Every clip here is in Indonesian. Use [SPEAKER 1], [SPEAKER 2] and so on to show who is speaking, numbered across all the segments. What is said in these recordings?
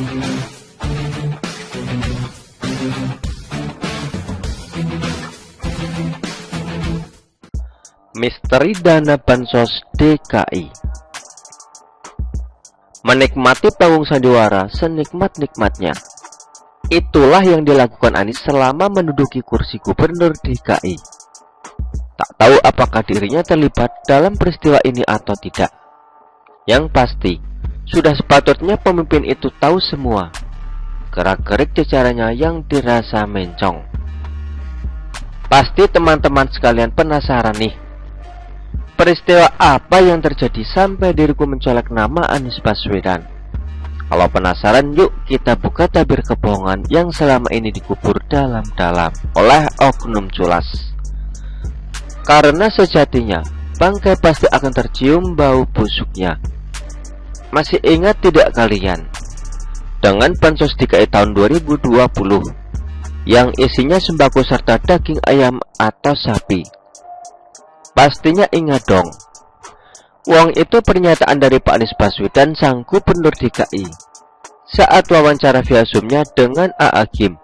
[SPEAKER 1] Misteri dana bansos DKI. Menikmati panggung sandiwara senikmat-nikmatnya. Itulah yang dilakukan Anies selama menduduki kursi gubernur DKI. Tak tahu apakah dirinya terlibat dalam peristiwa ini atau tidak. Yang pasti, sudah sepatutnya pemimpin itu tahu semua gerak-gerik jajarannya yang dirasa mencong. Pasti teman-teman sekalian penasaran nih, peristiwa apa yang terjadi sampai diriku mencolek nama Anies Baswedan? Kalau penasaran, yuk kita buka tabir kebohongan yang selama ini dikubur dalam-dalam oleh oknum culas. Karena sejatinya, bangkai pasti akan tercium bau busuknya. Masih ingat tidak kalian? Dengan bansos DKI tahun 2020 yang isinya sembako serta daging ayam atau sapi. Pastinya ingat dong. Uang itu pernyataan dari Pak Anies Baswedan sang gubernur DKI saat wawancara via Zoom-nya dengan A.A. Gym.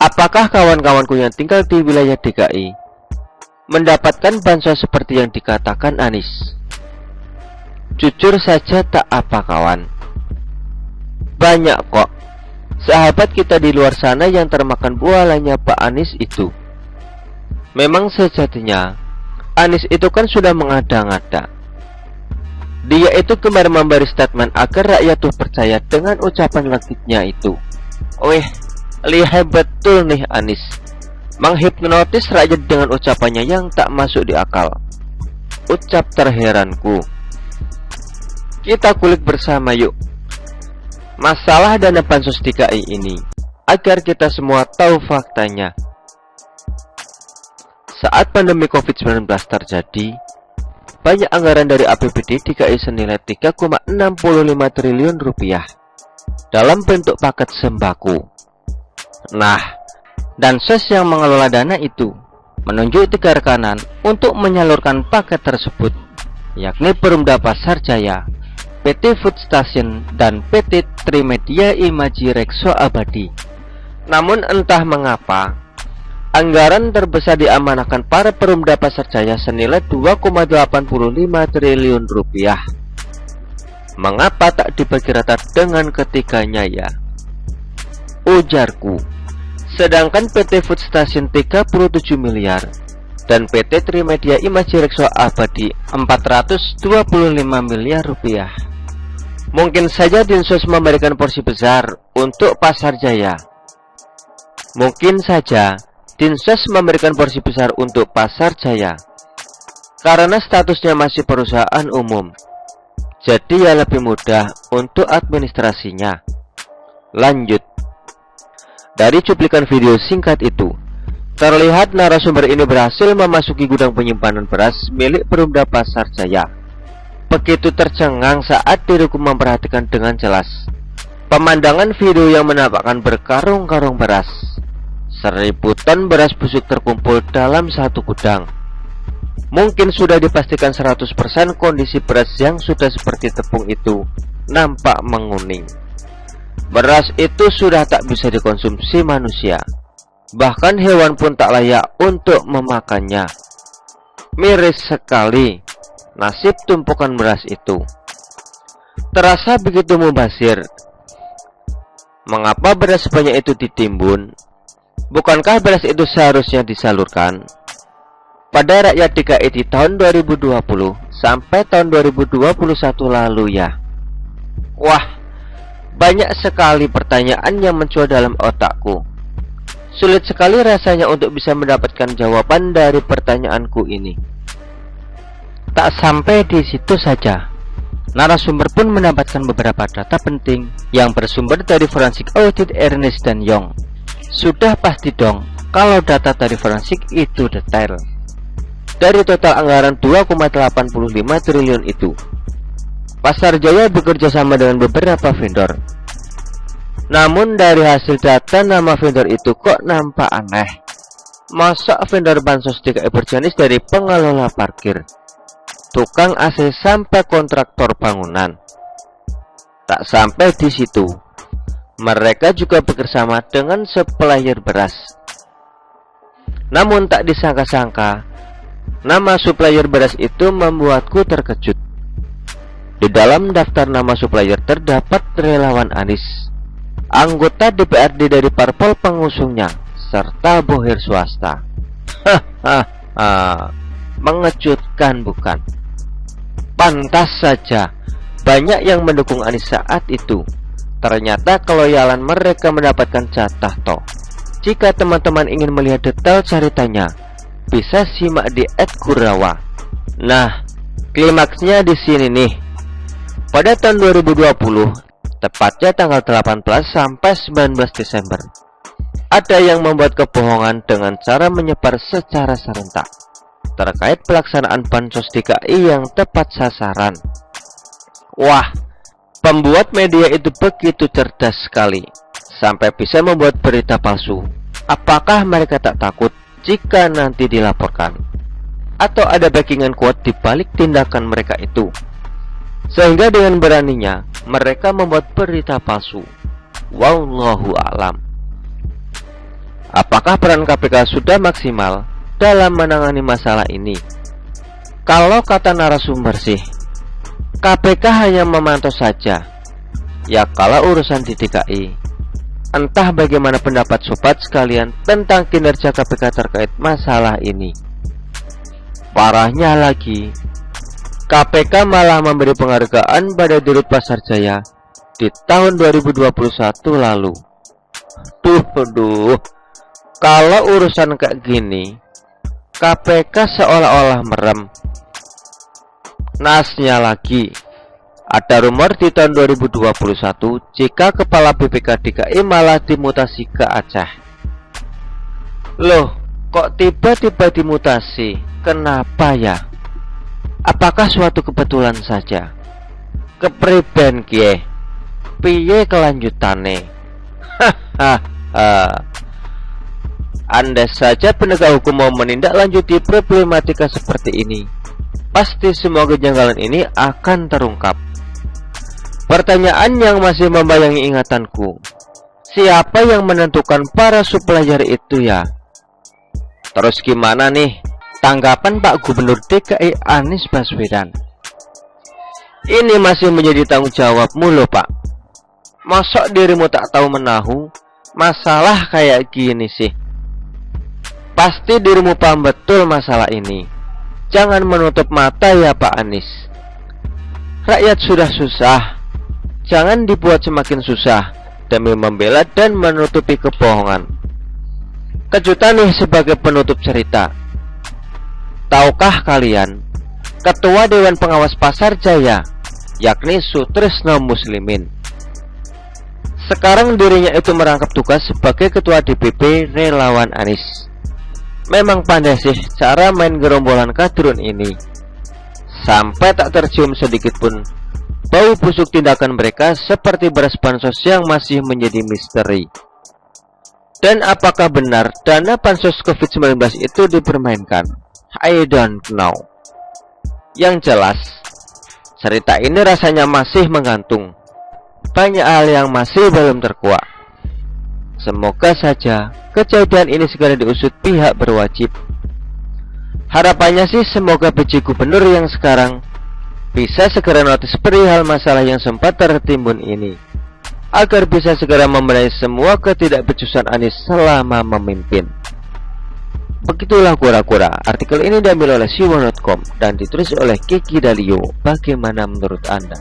[SPEAKER 1] Apakah kawan-kawanku yang tinggal di wilayah DKI mendapatkan bansos seperti yang dikatakan Anies? Jujur saja tak apa kawan. Banyak kok sahabat kita di luar sana yang termakan bualannya Pak Anies itu. Memang sejatinya Anies itu kan sudah mengada-ngada. Dia itu kemarin memberi statement agar rakyat tuh percaya dengan ucapan legitnya itu. Wih, lihat betul nih Anies menghipnotis rakyat dengan ucapannya yang tak masuk di akal. Ucap terheranku. Kita kulik bersama yuk masalah dana bansos DKI ini, agar kita semua tahu faktanya. Saat pandemi COVID-19 terjadi, banyak anggaran dari APBD DKI senilai 3,65 triliun rupiah dalam bentuk paket sembako. Nah, Dansos yang mengelola dana itu menunjuk 3 rekanan untuk menyalurkan paket tersebut, yakni Perumda Pasar Jaya, PT Food Station, dan PT Trimedia Imaji Rekso Abadi. Namun entah mengapa, anggaran terbesar diamanahkan para Perumda Pasar Jaya senilai 2,85 triliun rupiah. Mengapa tak dibagi rata dengan ketiganya ya? Ujarku. Sedangkan PT Food Station 37 miliar dan PT Trimedia Imaji Rekso Abadi 425 miliar rupiah. Mungkin saja Dinsos memberikan porsi besar untuk Pasar Jaya. Mungkin saja Dinsos memberikan porsi besar untuk Pasar Jaya karena statusnya masih perusahaan umum. Jadi ya lebih mudah untuk administrasinya. Lanjut. Dari cuplikan video singkat itu, terlihat narasumber ini berhasil memasuki gudang penyimpanan beras milik Perumda Pasar Jaya. Begitu tercengang saat diriku memperhatikan dengan jelas pemandangan video yang menampakkan berkarung-karung beras. 1000 ton beras busuk terkumpul dalam satu gudang. Mungkin sudah dipastikan 100% kondisi beras yang sudah seperti tepung itu nampak menguning. Beras itu sudah tak bisa dikonsumsi manusia. Bahkan hewan pun tak layak untuk memakannya. Miris sekali nasib tumpukan beras itu. Terasa begitu mubazir. Mengapa beras sebanyak itu ditimbun? Bukankah beras itu seharusnya disalurkan pada rakyat DKI di tahun 2020 sampai tahun 2021 lalu ya? Wah, banyak sekali pertanyaan yang mencuat dalam otakku. Sulit sekali rasanya untuk bisa mendapatkan jawaban dari pertanyaanku ini. Tak sampai di situ saja, narasumber pun mendapatkan beberapa data penting yang bersumber dari forensik audit Ernst & Young. Sudah pasti dong kalau data dari forensik itu detail. Dari total anggaran 2,85 triliun itu, Pasar Jaya bekerja sama dengan beberapa vendor. Namun dari hasil data nama vendor itu kok nampak aneh. Masa vendor bansos DKI berjenis dari pengelola parkir, tukang AC sampai kontraktor bangunan? Tak sampai di situ, mereka juga bekerjasama dengan supplier beras. Namun tak disangka-sangka, nama supplier beras itu membuatku terkejut. Di dalam daftar nama supplier terdapat relawan Anies, anggota DPRD dari parpol pengusungnya, serta bohir swasta. Hahaha, mengejutkan bukan? Pantas saja banyak yang mendukung Anies saat itu. Ternyata keloyalan mereka mendapatkan jatah toh. Jika teman-teman ingin melihat detail ceritanya, bisa simak di @Kurawa. Nah, klimaksnya di sini nih. Pada tahun 2020, tepatnya tanggal 18 sampai 19 Desember, ada yang membuat kebohongan dengan cara menyebar secara serentak terkait pelaksanaan Bansos DKI yang tepat sasaran. Wah, pembuat media itu begitu cerdas sekali, sampai bisa membuat berita palsu. Apakah mereka tak takut jika nanti dilaporkan? Atau ada backingan kuat di balik tindakan mereka itu? Sehingga dengan beraninya mereka membuat berita palsu. Wallahu a'lam. Apakah peran KPK sudah maksimal dalam menangani masalah ini? Kalau kata narasumber sih, KPK hanya memantau saja. Ya kalau urusan di DKI, entah bagaimana pendapat sobat sekalian tentang kinerja KPK terkait masalah ini. Parahnya lagi, KPK malah memberi penghargaan pada Dirut Pasar Jaya di tahun 2021 lalu. Duh, kalau urusan kayak gini, KPK seolah-olah merem. Nasnya lagi, ada rumor di tahun 2021 jika Kepala BPK DKI malah dimutasi ke Aceh. Loh, kok tiba-tiba dimutasi? Kenapa ya? Apakah suatu kebetulan saja? Kepriben kie? Piye kelanjutane? Andai saja penegak hukum mau menindaklanjuti problematika seperti ini, pasti semua kejanggalan ini akan terungkap. Pertanyaan yang masih membayangi ingatanku, siapa yang menentukan para supplier itu ya? Terus gimana nih tanggapan Pak Gubernur DKI Anies Baswedan? Ini masih menjadi tanggung jawabmu loh Pak. Mosok dirimu tak tahu menahu masalah kayak gini sih? Pasti dirimu paham betul masalah ini. Jangan menutup mata ya Pak Anies. Rakyat sudah susah, jangan dibuat semakin susah demi membela dan menutupi kebohongan. Kejutan nih sebagai penutup cerita. Tahukah kalian, Ketua Dewan Pengawas Pasar Jaya, yakni Sutrisno Muslimin, sekarang dirinya itu merangkap tugas sebagai Ketua DPP Relawan Anies. Memang pandai sih cara main gerombolan kadrun ini. Sampai tak tercium sedikit pun bau busuk tindakan mereka seperti beras bansos yang masih menjadi misteri. Dan apakah benar dana bansos COVID-19 itu dipermainkan? I don't know. Yang jelas, cerita ini rasanya masih menggantung. Banyak hal yang masih belum terkuak. Semoga saja kejadian ini segera diusut pihak berwajib. Harapannya sih semoga PJ Gubernur yang sekarang bisa segera notis perihal masalah yang sempat tertimbun ini, agar bisa segera membenahi semua ketidakbecusan Anies selama memimpin. Begitulah kura-kura. Artikel ini diambil oleh siwon.com dan ditulis oleh Kiki Dalio. Bagaimana menurut Anda?